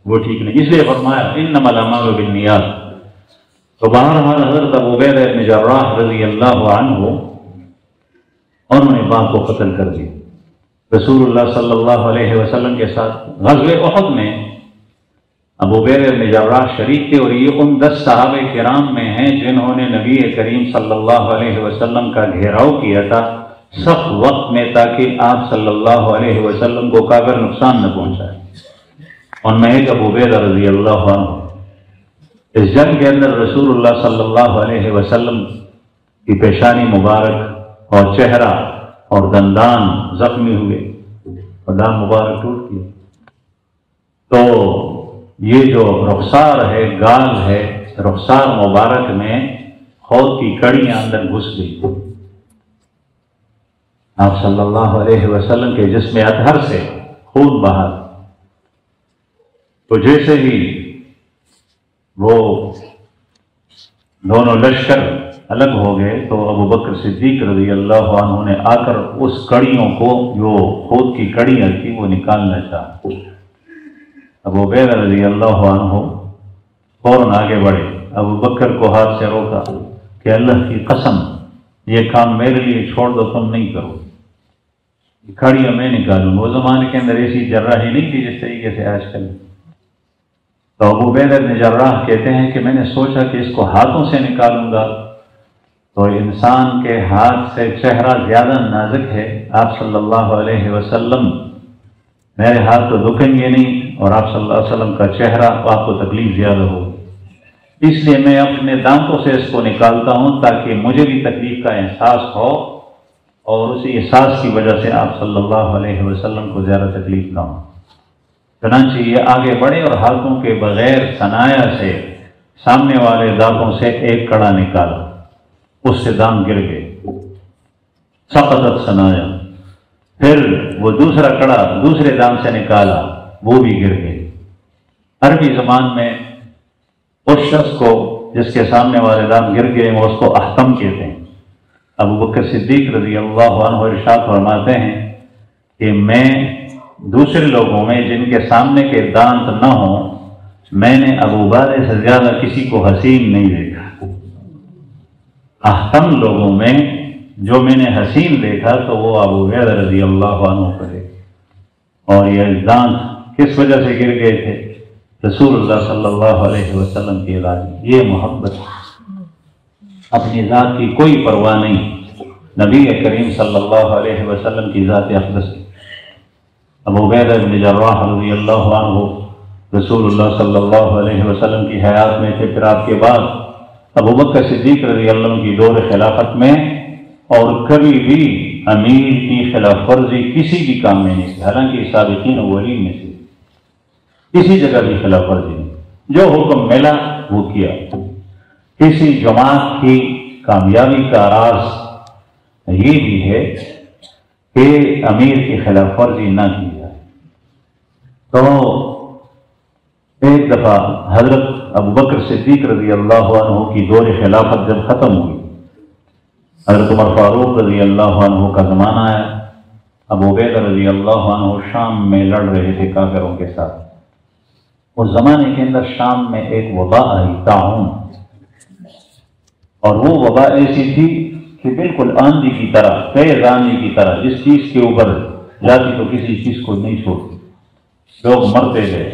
وہ ٹھیک نہیں۔ اس لیے فرمایا انما الاعمال بالنیات۔ تو بہرحال حضرت ابو عبیدہ بن جراح رضی اللہ عنہ انہوں نے باپ کو قتل کر دیا رسول اللہ صلی اللہ علیہ وسلم کے ساتھ۔ غزوہ احد میں ابو عبیدہ بن جراح شریک تھے، اور یہ ان 10 صحابہ کرام میں ہیں جنہوں نے نبی کریم صلی اللہ علیہ وسلم کا گھیراؤ کیا تھا سخت وقت میں، تاکہ آپ صلی اللہ علیہ وسلم کو کافر نقصان نہ پہنچائے۔ ان میں ایک ابو عبیدہ رضی اللہ عنہ۔ اس جنگ کے اندر رسول اللہ صلی اللہ علیہ وسلم کی پیشانی مبارک اور چہرہ اور دندان زخمی ہوئے، اور دان مبارک ٹوٹ گیا۔ تو یہ جو رخسار ہے، گال ہے، رخسار مبارک میں خود کی کڑیاں اندر گھس گئی. آپ صلی اللہ علیہ وسلم کے جسم اطہر سے خون بہا. تو جیسے ہی وہ دونوں لشکر الگ ہو گئے تو ابو بکر صدیق رضی اللہ عنہ نے آ کر اس کڑیوں کو جو خود کی کڑیاں تھی وہ نکالنا چاہا. ابو عبیدہ رضی اللہ عنہ فوراً آگے بڑھے، ابو بکر کو ہاتھ سے روکا کہ اللہ کی قسم یہ کام میرے لیے چھوڑ دو، تم نہیں کرو، کھڑیاں میں نکالوں. وہ زمانے کے اندر ایسی جراحی نہیں تھی جس طریقے سے آج کل. تو ابو عبیدہ بن جراح کہتے ہیں کہ میں نے سوچا کہ اس کو ہاتھوں سے نکالوں گا تو انسان کے ہاتھ سے چہرہ زیادہ نازک ہے. آپ صلی اللہ علیہ وسلم میرے ہاتھ تو دکھیں گے نہیں اور آپ صلی اللہ علیہ وسلم کا چہرہ آپ کو تکلیف زیادہ ہو، اس لیے میں اپنے دانتوں سے اس کو نکالتا ہوں تاکہ مجھے بھی تکلیف کا احساس ہو اور اسی احساس کی وجہ سے آپ صلی اللہ علیہ وسلم کو زیادہ تکلیف نہ ہو. چنانچہ یہ آگے بڑھے اور ہاتھوں کے بغیر ثنایا سے سامنے والے دانتوں سے ایک کڑا نکالا، اس سے دانت گر گئے، سقطت ثنایا. پھر وہ دوسرا کڑا دوسرے دانت سے نکالا، وہ بھی گر گئے. عربی زبان میں اس شخص کو جس کے سامنے والے دانت گر گئے وہ اس کو احتم کہتے ہیں. ابو بکر صدیق رضی اللہ عنہ ارشاد فرماتے ہیں کہ میں دوسرے لوگوں میں جن کے سامنے کے دانت نہ ہوں، میں نے ابو عبیدہ سے زیادہ کسی کو حسین نہیں دیکھا. احتم لوگوں میں جو میں نے حسین دیکھا تو وہ ابو عبیدہ رضی اللہ عنہ کو دیکھا. اور یہ دانت کس وجہ سے گر گئے تھے؟ رسول اللہ صلی اللہ علیہ وسلم کی راضی. یہ محبت، اپنی ذات کی کوئی پرواہ نہیں، نبی کریم صلی اللہ علیہ وسلم کی ذات اقدس. ابو عبیدہ بن جراح رضی اللہ عنہ رسول اللہ صلی اللہ علیہ وسلم کی حیات میں تھے. پھر آپ کے بعد ابو بکر صدیق رضی اللہ عنہ کی دور خلافت میں اور کبھی بھی امیر کی خلاف ورزی کسی بھی کام میں نہیں تھی. حالانکہ سابقین اولین میں سے کسی جگہ بھی خلاف ورزی نہیں، جو حکم ملا وہ کیا. کسی جماعت کی کامیابی کا راز یہ بھی ہے کہ امیر کی خلاف ورزی نہ کی جائے. تو ایک دفعہ حضرت ابو بکر صدیق رضی اللہ عنہ کی دور خلافت جب ختم ہوئی، حضرت عمر فاروق رضی اللہ عنہ کا زمانہ آیا. ابو عبیدہ رضی اللہ عنہ شام میں لڑ رہے تھے کافروں کے ساتھ. اس زمانے کے اندر شام میں ایک وبا آئی، طاعون، اور وہ وبا ایسی تھی کہ بالکل آندھی کی طرح، تیز آندھی کی طرح، جس چیز کے اوپر جاتی تو کسی چیز کو نہیں چھوڑتی، لوگ مرتے گئے.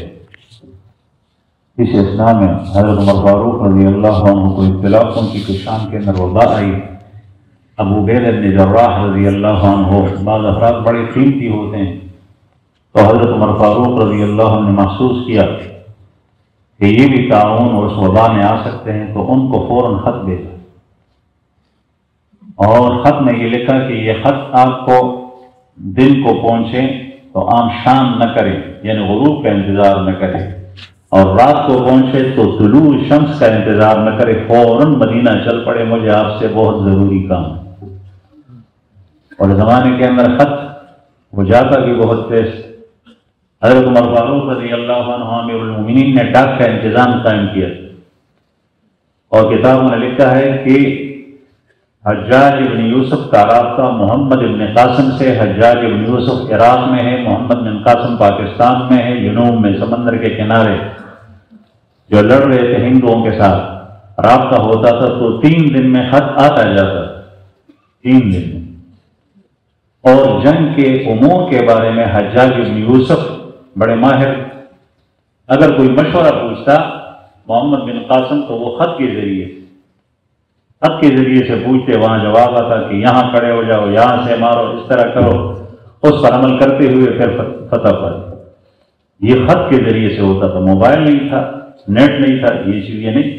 اس اسنا میں حضرت عمر فاروق رضی اللہ عنہ کو اطلاع پہنچی کہ شام کے اندر وبا آئی. ابو عبیدہ بن جراح رضی اللہ عنہ، بعض افراد بڑے قیمتی ہوتے ہیں، تو حضرت عمر فاروق رضی اللہ عنہ نے محسوس کیا کہ یہ بھی طاعون اور اس وبا میں آ سکتے ہیں، تو ان کو فوراً خط بھیجا اور خط میں یہ لکھا کہ یہ خط آپ کو دن کو پہنچے تو عام شام نہ کریں، یعنی غروب کا انتظار نہ کریں، اور رات کو پہنچے تو طلوع شمس کا انتظار نہ کرے، فوراً مدینہ چل پڑے، مجھے آپ سے بہت ضروری کام ہے. اور زمانے کے اندر خط وہ جاتا بھی بہت تیز. حضرت عمر فاروق رضی اللہ عنہ امیر المومنین نے ڈاک کا انتظام قائم کیا، اور کتابوں نے لکھا ہے کہ حجاج ابن یوسف کا رابطہ محمد ابن قاسم سے. حجاج ابن یوسف عراق میں ہے، محمد بن قاسم پاکستان میں ہے، جنوب میں سمندر کے کنارے جو لڑ رہے تھے ہندوؤں کے ساتھ. رابطہ ہوتا تھا تو 3 دن میں خط آتا جاتا، 3 دن میں. اور جنگ کے امور کے بارے میں حجاج ابن یوسف بڑے ماہر، اگر کوئی مشورہ پوچھتا محمد بن قاسم تو وہ خط کے ذریعے سے پوچھتے، وہاں جواب آتا کہ یہاں کھڑے ہو جاؤ، یہاں سے مارو، اس طرح کرو، اس پر عمل کرتے ہوئے پھر فتح پر. یہ خط کے ذریعے سے ہوتا تھا. موبائل نہیں تھا، نیٹ نہیں تھا، یہ چیزیں نہیں،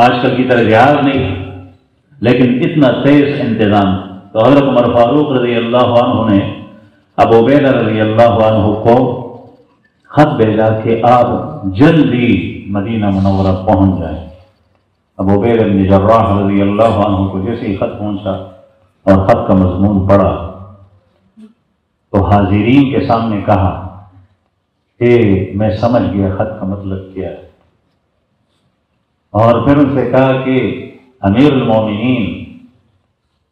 آج کل کی طرح جہاز نہیں تھا، لیکن اتنا تیز انتظام. تو حضرت عمر فاروق رضی اللہ عنہ نے ابو عبیدہ رضی اللہ عنہ کو خط بھیجا کہ آپ جلدی مدینہ منورہ پہنچ جائیں. ابو عبیدہ بن جراح رضی اللہ عنہ کو جیسے ہی خط پہنچا اور خط کا مضمون پڑھا تو حاضرین کے سامنے کہا کہ میں سمجھ گیا خط کا مطلب کیا ہے، اور پھر ان سے کہا کہ امیر المومنین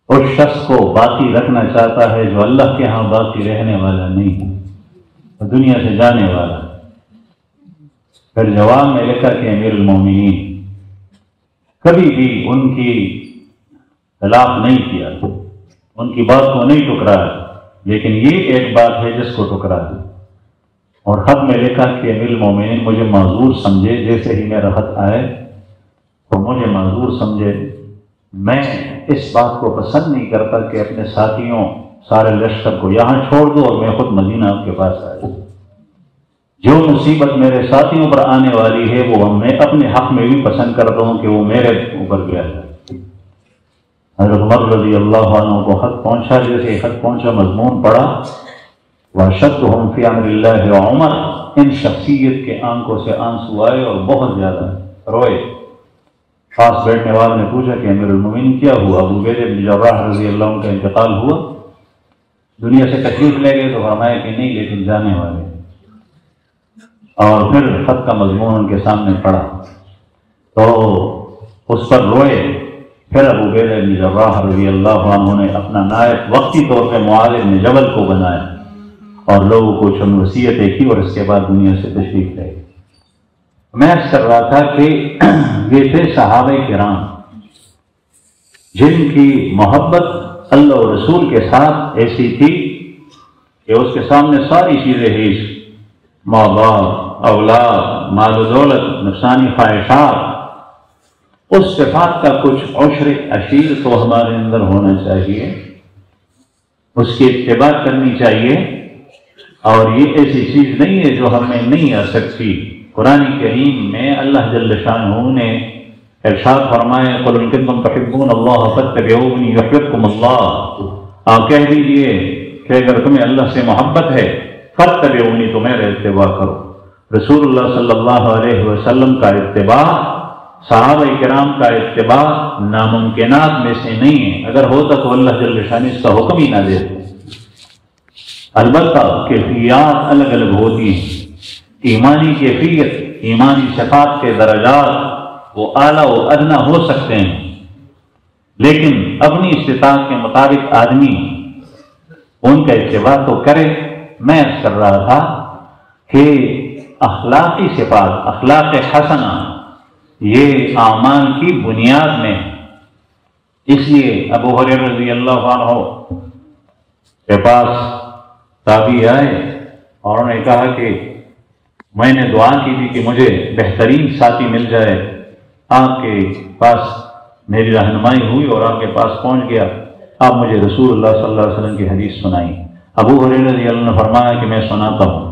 اس شخص کو باقی رکھنا چاہتا ہے جو اللہ کے ہاں باقی رہنے والا نہیں ہے، دنیا سے جانے والا۔ پھر جواب میں لکھا کہ امیر المومنین کبھی بھی ان کی خلاف نہیں کیا، ان کی بات کو نہیں ٹکرایا، لیکن یہ ایک بات ہے جس کو ٹکرا دی۔ اور خط میں لکھا کہ امیر المومنین مجھے معذور سمجھے، جیسے ہی میرا خط آئے تو مجھے معذور سمجھے، میں اس بات کو پسند نہیں کرتا کہ اپنے ساتھیوں سارے لشکر کو یہاں چھوڑ دو اور میں خود مدینہ آپ کے پاس آیا۔ جو مصیبت میرے ساتھیوں پر آنے والی ہے وہ میں اپنے حق میں بھی پسند کرتا ہوں کہ وہ میرے اوپر گیا ہے۔ حضرت عمر رضی اللہ عنہ کو خط پہنچا، جیسے خط پہنچا مضمون پڑھا، وَأَشَدُّهُمْ فِي أَمْرِ اللَّهِ وَعُمَرَ، ان شخصیت کے آنکھوں سے آنسو آئے اور بہت زیادہ روئے۔ پاس بیٹھنے والے نے پوچھا کہ امیر المومنین کیا ہوا؟ ابو عبیدہ بن جراح رضی اللہ عنہ کا انتقال ہوا، دنیا سے تشریف لے گئے؟ تو فرمایا کہ نہیں، لیکن جانے والے۔ اور پھر خط کا مضمون ان کے سامنے پڑھا تو اس پر روئے۔ پھر ابو عبیدہ بن جراح رضی اللہ عنہ نے اپنا نائب وقتی طور پہ معاذ بن جبل کو بنایا اور لوگوں کو چند وصیتیں کی، اور اس کے بعد دنیا سے تشریف لے گئے۔ میں عرض کر رہا تھا کہ یہ تھے صحابہ کرام جن کی محبت اللہ و رسول کے ساتھ ایسی تھی کہ اس کے سامنے ساری چیزیں ہی، ماں باپ، اولاد، مال و دولت، نفسانی خواہشات، اس صفات کا کچھ عشر عشیر تو ہمارے اندر ہونا چاہیے، اس کی اتباع کرنی چاہیے، اور یہ ایسی چیز نہیں ہے جو ہمیں نہیں آ سکتی۔ قرآن کریم میں اللہ جل شانہ نے ارشاد فرمایا قُلْ إِن كُنتُمْ تُحِبُّونَ اللَّهَ فَاتَّبِعُونِي يُحْبِبْكُمُ اللَّهُ، آپ کہہ دیجئے کہ اگر تمہیں اللہ سے محبت ہے فَاتَّبِعُونِی، تو میرا اتباع کرو۔ رسول اللہ صلی اللہ علیہ وسلم کا اتباع، صحابہ کرام کا اتباع ناممکنات میں سے نہیں ہے، اگر ہوتا تو اللہ جل شانہ اس کا حکم ہی نہ دیتے۔ البتہ کیفیات الگ الگ ہوتی ہیں، ایمانی کیفیت، ایمانی صفات کے درجات وہ اعلیٰ و ادنیٰ ہو سکتے ہیں، لیکن اپنی استطاعت کے مطابق آدمی ان کا اتباع تو کرے۔ میں عرض کر رہا تھا کہ اخلاقی صفات، اخلاق حسنہ، یہ اعمال کی بنیاد میں، اس لیے ابو ہریرہ رضی اللہ عنہ کے پاس تابعی آئے اور انہوں نے کہا کہ میں نے دعا کی تھی کہ مجھے بہترین ساتھی مل جائے، آپ کے پاس میری رہنمائی ہوئی اور آپ کے پاس پہنچ گیا، آپ مجھے رسول اللہ صلی اللہ علیہ وسلم کی حدیث سنائیں۔ ابو ہریرہ رضی اللہ عنہ نے فرمایا کہ میں سناتا ہوں۔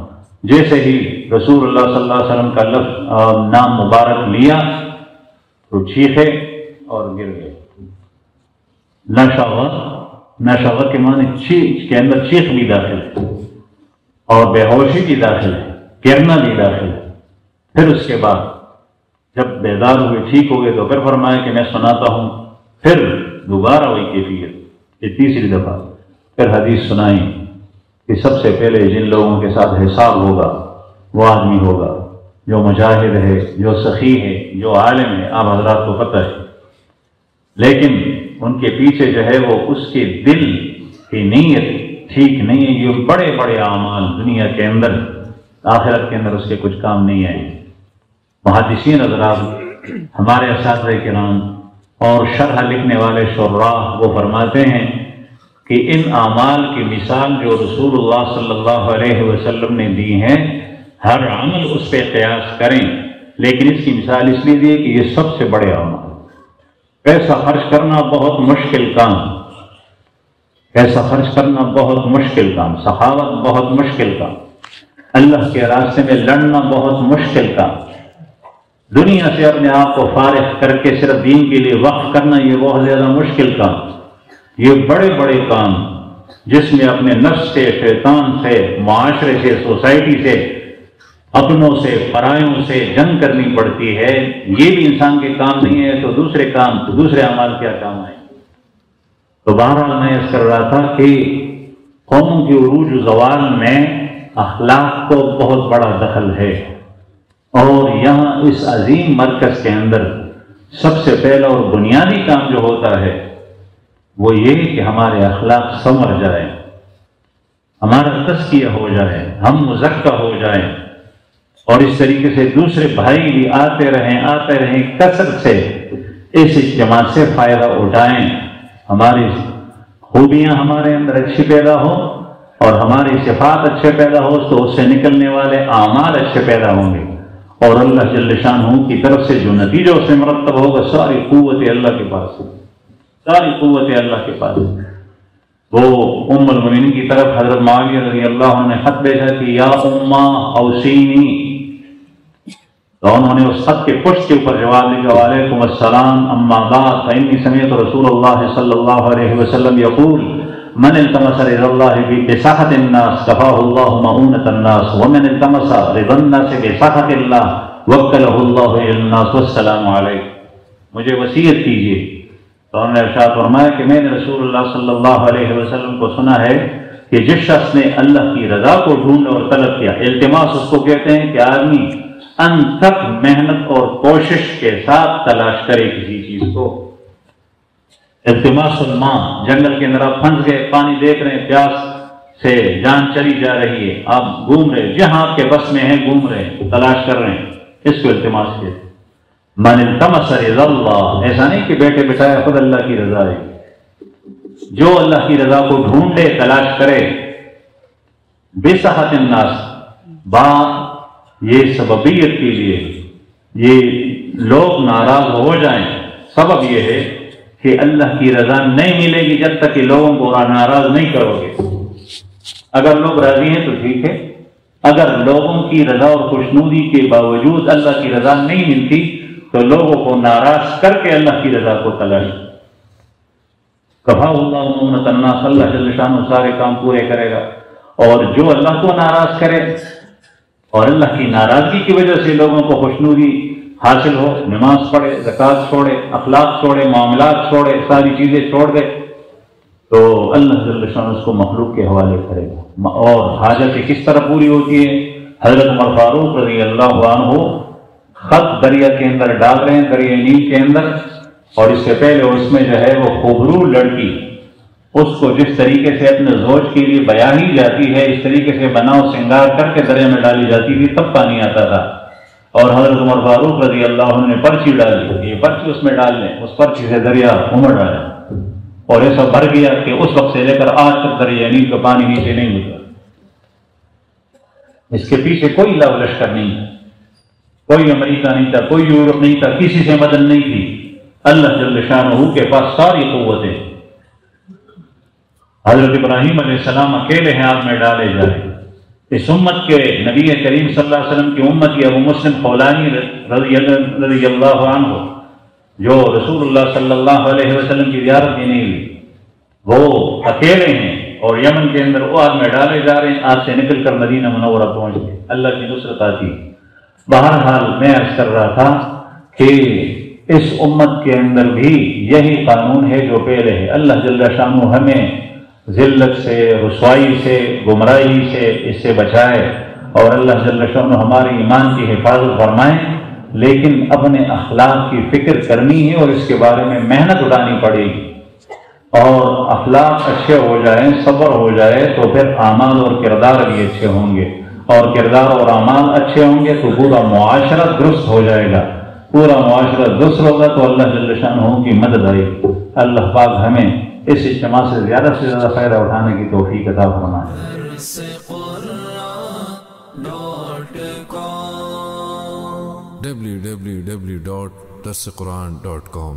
جیسے ہی رسول اللہ صلی اللہ علیہ وسلم کا لفظ نام مبارک لیا تو چیخے اور گر گئے۔ نشغ کے معنی چیخ کے اندر چیخ بھی داخل ہے اور بے ہوشی بھی داخل ہے، گرنا بھی داخل ہے۔ پھر اس کے بعد جب بیدار ہوئے، ٹھیک ہو گئے، تو پھر فرمایا کہ میں سناتا ہوں۔ پھر دوبارہ وہی کیفیت، یہ تیسری دفعہ پھر حدیث سنائی کہ سب سے پہلے جن لوگوں کے ساتھ حساب ہوگا وہ آدمی ہوگا جو مجاہد ہے، جو سخی ہے، جو عالم ہے، آپ حضرات کو پتہ ہے، لیکن ان کے پیچھے جو ہے وہ اس کے دل کی نیت ٹھیک نہیں ہے۔ یہ بڑے بڑے اعمال دنیا کے اندر، آخرت کے اندر اس کے کچھ کام نہیں آئے۔ محدثین حضرات، ہمارے اساتذہ کرام اور شرح لکھنے والے شراح وہ فرماتے ہیں کہ ان اعمال کی مثال جو رسول اللہ صلی اللہ علیہ وسلم نے دی ہیں، ہر عمل اس پہ قیاس کریں، لیکن اس کی مثال اس لیے دی کہ یہ سب سے بڑے اعمال۔ پیسہ خرچ کرنا بہت مشکل کام، پیسہ خرچ کرنا بہت مشکل کام، سخاوت بہت مشکل کام، اللہ کے راستے میں لڑنا بہت مشکل کام، دنیا سے اپنے آپ کو فارغ کر کے صرف دین کے لیے وقف کرنا یہ بہت زیادہ مشکل کام۔ یہ بڑے بڑے کام جس میں اپنے نفس سے، شیطان سے، معاشرے سے، سوسائٹی سے اپنوں سے پرایوں سے جنگ کرنی پڑتی ہے، یہ بھی انسان کے کام نہیں ہے، تو دوسرے اعمال کیا کام آئیں؟ تو بہرحال میں اس کر رہا تھا کہ قوموں کی عروج و زوال میں اخلاق کو بہت بڑا دخل ہے، اور یہاں اس عظیم مرکز کے اندر سب سے پہلا اور بنیادی کام جو ہوتا ہے وہ یہ کہ ہمارے اخلاق سنور جائیں، ہمارا تزکیہ ہو جائے، ہم مزکہ ہو جائیں، اور اس طریقے سے دوسرے بھائی بھی آتے رہیں کثرت سے اس اجتماع سے فائدہ اٹھائیں، ہماری خوبیاں ہمارے اندر اچھی پیدا ہو اور ہماری صفات اچھے پیدا ہو، تو اس سے نکلنے والے اعمال اچھے پیدا ہوں گے، اور اللہ جل شانہ کی طرف سے جو نتیجہ اس سے مرتب ہوگا ساری قوت اللہ کے پاس ہے، ساری قوت اللہ کے پاس ہے۔ وہ ام المؤمنین کی طرف حضرت معاویہ رضی اللہ عنہ نے خط بھیجا کہ یا امہ اوصینی، تو انہوں نے اس خط کے پشت کے اوپر جواب لکھا وعلیکم السلام اما بعد فإنی سمعت رسول اللہ صلی اللہ علیہ وسلم یقول من التمس رضا اللہ بسخط الناس کفاہ اللہ مؤونۃ الناس ومن التمس رضا الناس بسخط اللہ وکلہ اللہ الی الناس والسلام علیکم۔ مجھے وصیت کیجیے۔ تو انہوں نے ارشاد فرمایا کہ میں نے رسول اللہ صلی اللہ علیہ وسلم کو سنا ہے کہ جس شخص نے اللہ کی رضا کو ڈھونڈ اور طلب کیا، التماس اس کو کہتے ہیں کہ آدمی انتھک محنت اور کوشش کے ساتھ تلاش کرے کسی چیز کو۔ التماس الماء، جنگل کے اندر آپ پھنس گئے، پانی دیکھ رہے ہیں، پیاس سے جان چلی جا رہی ہے، آپ گھوم رہے، جہاں آپ کے بس میں ہیں گھوم رہے ہیں، تلاش کر رہے ہیں، اس کو التماس کہتے ہیں۔ من التمس رضا اللہ، ایسا نہیں کہ بیٹھے بٹھائے خود اللہ کی رضا ہے، جو اللہ کی رضا کو ڈھونڈے تلاش کرے، بسخط الناس، بات یہ سببیت کے لیے، یہ لوگ ناراض ہو جائیں، سبب یہ ہے کہ اللہ کی رضا نہیں ملے گی جب تک کہ لوگوں کو ناراض نہیں کرو گے۔ اگر لوگ راضی ہیں تو ٹھیک ہے، اگر لوگوں کی رضا اور خوشنودی کے باوجود اللہ کی رضا نہیں ملتی تو لوگوں کو ناراض کر کے اللہ کی رضا کو تلاش۔ کفاہ اللہ مؤونۃ الناس، اللہ جل شانہ سارے کام پورے کرے گا، اور جو اللہ کو ناراض کرے اور اللہ کی ناراضگی کی وجہ سے لوگوں کو خوشنودی حاصل ہو، نماز پڑھے، زکوٰۃ چھوڑے، اخلاق چھوڑے، معاملات چھوڑے، ساری چیزیں چھوڑ دے، تو اللہ جل شانہ اس کو مخلوق کے حوالے کرے گا۔ اور حاجتیں کس طرح پوری ہوتی ہے؟ حضرت عمر فاروق رضی اللہ عنہ خط دریا کے اندر ڈال رہے ہیں، دریا نیل کے اندر، اور اس سے پہلے اس میں جو ہے وہ خوبرو لڑکی، اس کو جس طریقے سے اپنے زوج کے لیے بیاہی جاتی ہے، اس طریقے سے بناؤ سنگار کر کے دریا میں ڈالی جاتی تھی، تب پانی آتا تھا۔ اور حضرت عمر فاروق رضی اللہ عنہ نے پرچی ڈالی، یہ پرچی اس میں ڈال لیں، اس پرچی سے دریا امڑ آیا، اور ایسا بھر گیا کہ اس وقت سے لے کر آج تک دریا نیل کا پانی نیچے نہیں اترا۔ اس کے پیچھے کوئی لو لشکر نہیں تھا، کوئی امریکہ نہیں تھا، کوئی یورپ نہیں تھا، کسی سے مدد نہیں تھی، اللہ جل شانہ کے پاس ساری قوتیں۔ حضرت ابراہیم علیہ السلام اکیلے ہیں، آگ میں ڈالے جائے۔ اس امت کے نبی کریم صلی اللہ علیہ وسلم کی امت ابو مسلم خولانی رضی اللہ عنہ، جو رسول اللہ صلی اللہ علیہ وسلم کی زیارت ہی نہیں ہوئی، وہ اکیلے ہیں اور یمن کے اندر وہ آگ میں ڈالے جا رہے ہیں، آگ سے نکل کر مدینہ منورہ پہنچ گئے، اللہ کی نصرت آتی۔ بہرحال میں عرض کر رہا تھا کہ اس امت کے اندر بھی یہی قانون ہے جو پہلے ہے۔ اللہ جل شانہ ہمیں ذلت سے، رسوائی سے، گمراہی سے اس سے بچائے، اور اللہ جل شانہ ہماری ایمان کی حفاظت فرمائے، لیکن اپنے اخلاق کی فکر کرنی ہے اور اس کے بارے میں محنت اٹھانی پڑے گی، اور اخلاق اچھے ہو جائیں، صبر ہو جائے تو پھر اعمال اور کردار بھی اچھے ہوں گے، اور کردار اور اعمال اچھے ہوں گے تو پورا معاشرہ درست ہو جائے گا، پورا معاشرہ درست ہوگا تو اللہ جل شانہ کی مدد آئے گی۔ اللہ پاک ہمیں اس اجتماع سے زیادہ فائدہ اٹھانے کی توفیق عطا فرمائے۔ www.darsequran.com